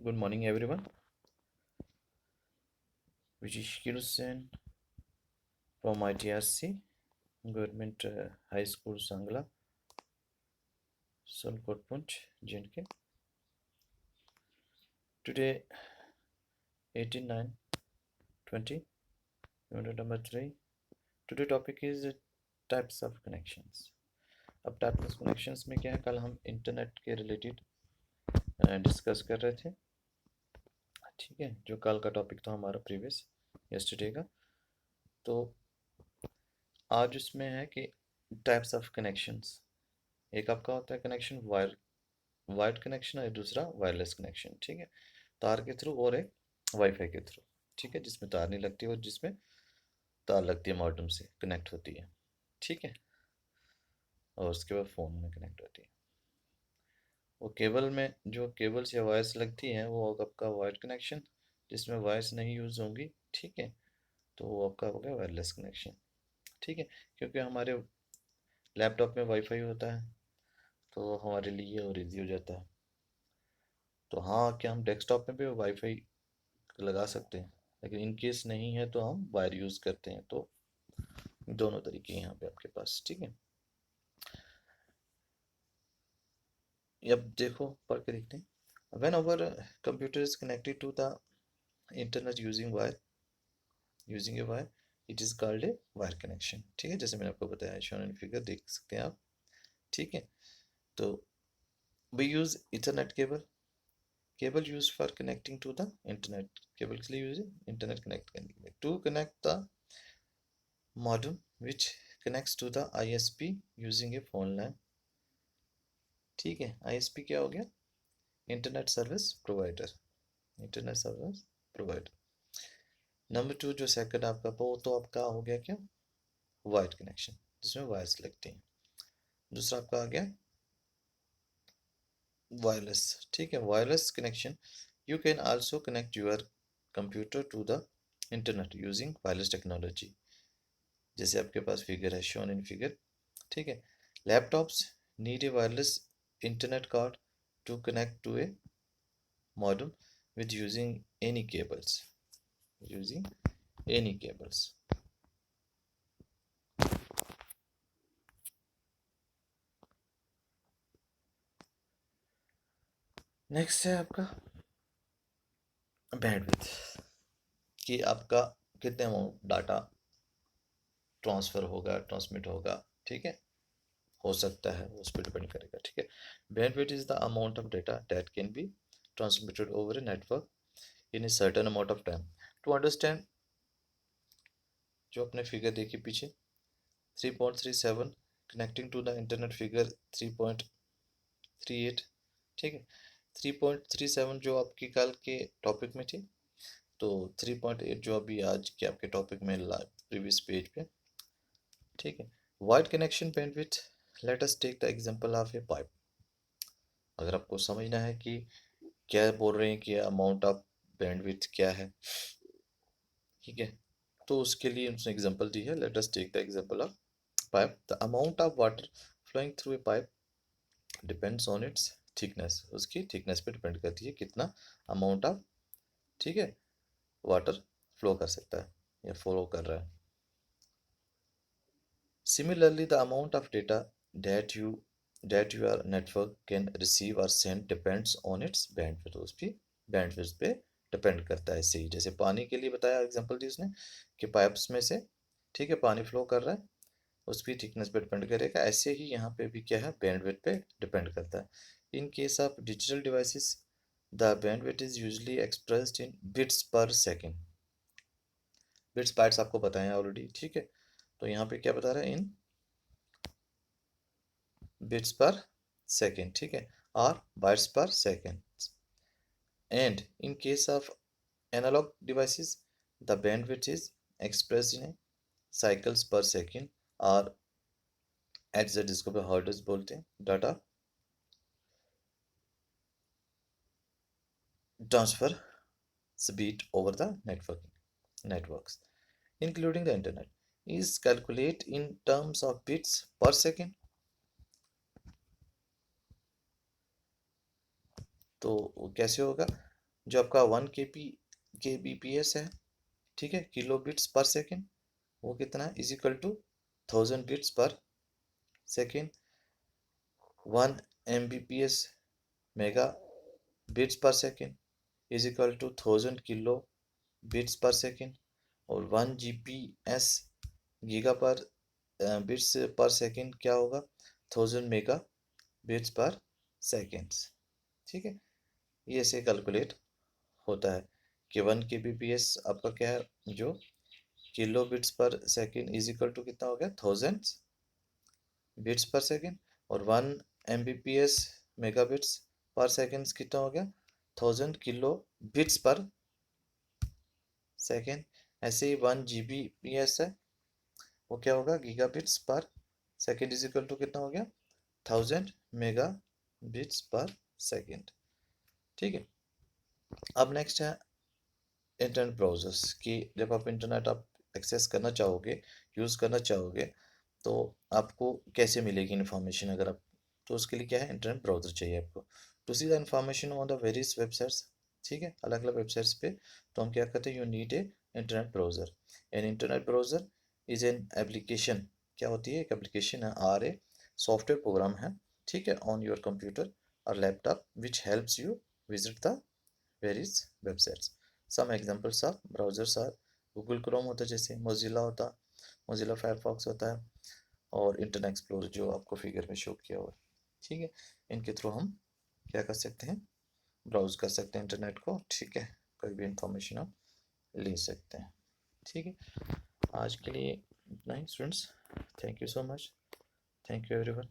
Good morning, everyone. Vijish Kirusen from ITRC, Government High School, Sangla, Solkot Punch, J&K. Today, 18/9/20, unit number 3. Today topic is types of connections. अब types of connections में क्या है, कल हम internet के related discuss कर रहे थे, ठीक है। जो कल का टॉपिक था हमारा प्रीवियस यस्टरडे का। तो आज उसमें है कि टाइप्स ऑफ कनेक्शंस। एक आपका होता है कनेक्शन वायर्ड कनेक्शन और दूसरा वायरलेस कनेक्शन, ठीक है। तार के थ्रू और एक वाईफाई के थ्रू, ठीक है, जिसमें तार नहीं लगती और जिसमें तार लगती है, मॉडेम से कनेक्ट होती है, ठीक है, और उसके बाद फ़ोन में कनेक्ट होती है। वो केबल में जो केबल्स या वायर्स लगती हैं वो आपका वायर्ड कनेक्शन, जिसमें वायर्स नहीं यूज़ होंगी, ठीक है, तो वो आपका हो गया वायरलेस कनेक्शन, ठीक है। क्योंकि हमारे लैपटॉप में वाईफाई होता है तो हमारे लिए और ईजी हो जाता है। तो हाँ, क्या हम डेस्कटॉप में भी वाईफाई लगा सकते हैं, लेकिन इन केस नहीं है तो हम वायर यूज़ करते हैं। तो दोनों तरीके हैं यहाँ पे आपके पास, ठीक है। ये अब देखो पढ़ के देखते हैं। When our computer is connected to the internet using a wire, it is called a wire connection, ठीक है। जैसे मैंने आपको बताया, शोन इन फिगर देख सकते हैं आप, ठीक है। तो we use Ethernet cable use for connecting to the internet. Cable के लिए यूज इंटरनेट कनेक्ट करने के लिए, to connect the modem which connects to the ISP using a phone line, ठीक है। ISP क्या हो गया? Internet service provider, internet service provider. Number 2 जो सेकंड आपका, वो तो आपका हो गया क्या? वायर्ड कनेक्शन, जिसमें वायर्स लगती हैं। दूसरा आपका आ गया वायरलेस, ठीक है। Wireless connection, you can also connect your computer to the internet using wireless technology. जैसे आपके पास फिगर है, शोन इन फिगर, ठीक है। Laptops need a wireless internet card to connect to a modem with using any cables। Next है आपका bandwidth, कि आपका कितने अमाउंट डाटा ट्रांसफ़र होगा, ट्रांसमिट होगा, ठीक है, हो सकता है, उस पर डिपेंड करेगा, ठीक है। Bandwidth is the amount of data that can be transmitted over a network in a certain amount of time. To understand, जो अपने फिगर देखिए पीछे, 3.37 connecting to the internet, figure 3.38, ठीक है। 3.37 जो आपकी कल के टॉपिक में थी, तो 3.8 जो अभी आज के आपके टॉपिक में प्रीवियस पेज पे, ठीक है। Wide connection bandwidth, let us take the example of a pipe. अगर आपको समझना है कि क्या बोल रहे हैं कि अमाउंट ऑफ बैंडविड्थ क्या है, ठीक है, तो उसके लिए उसने एग्जांपल दी है। Let us take the example of pipe. The amount of water flowing through a pipe depends on its thickness. उसकी थिकनेस पे डिपेंड करती है कितना अमाउंट ऑफ, ठीक है, वाटर फ्लो कर सकता है या फ्लो कर रहा है। Similarly the amount of data that you that your network can receive और send depends on its bandwidth. उस भी बैंडविड्थ पे डिपेंड करता है। ऐसे ही जैसे पानी के लिए बताया एग्जांपल दी उसने कि पाइप्स में से, ठीक है, पानी फ्लो कर रहा है, उसकी थिकनेस पे डिपेंड करेगा। ऐसे ही यहाँ पे भी क्या है, बैंडविड्थ पे डिपेंड करता है। इन case of digital devices the bandwidth is usually expressed in bits per second. Bits bytes आपको बताएं ऑलरेडी, ठीक है। तो यहाँ पे क्या बता रहा है, इन बिट्स पर सेकेंड, ठीक है, और bytes per second. And in case of analog devices the bandwidth is expressed in cycles per second, और एच जिसको पे हर्ट्ज बोलते हैं, data transfer speed over the networks including the internet is calculated in terms of bits per second। तो वो कैसे होगा, जो आपका 1 kbps है, ठीक है, किलो बिट्स पर सेकेंड, वो कितना है, is equal to 1000 bits per second. 1 Mbps mega bits per second is equal to 1000 kilo bits per second. और 1 Gbps giga per bits per second क्या होगा, 1000 मेगा बिट्स पर सेकेंड्स। ठीक है, ये ऐसे कैलकुलेट होता है कि 1 kbps आपका क्या है, जो kilo bits per second is equal to कितना हो गया, 1000 बिट्स पर सेकेंड। और 1 Mbps mega bits per second कितना हो गया, 1000 किलो बिट्स पर सेकेंड। ऐसे ही 1 Gbps है, वो क्या होगा, giga bits per second is equal to कितना हो गया, 1000 मेगा बिट्स पर सेकेंड। ठीक है, अब नेक्स्ट है इंटरनेट ब्राउजर्स की। जब आप इंटरनेट आप एक्सेस करना चाहोगे, यूज़ करना चाहोगे, तो आपको कैसे मिलेगी इन्फॉर्मेशन, अगर आप, तो उसके लिए क्या है, इंटरनेट ब्राउजर चाहिए आपको to see the information on the various websites. ठीक है, अलग अलग वेबसाइट्स पे, तो हम क्या करते हैं, you need a internet browser. An internet browser is an application, क्या होती है, एक एप्लीकेशन है, आर ए सॉफ्टवेयर प्रोग्राम है, ठीक है, ऑन योर कंप्यूटर और laptop which helps you visit the various websites. Some examples of browsers are, Google Chrome होता है, जैसे मोजिला होता, मोजिला फायरफॉक्स होता है, और इंटरनेट एक्सप्लोरर जो आपको फिगर में शो किया हुआ है। ठीक है, इनके थ्रू हम क्या कर सकते हैं, ब्राउज कर सकते हैं इंटरनेट को। ठीक है, कोई भी इंफॉर्मेशन आप ले सकते हैं। ठीक है, आज के लिए इतना ही students, thank you so much, thank you everyone.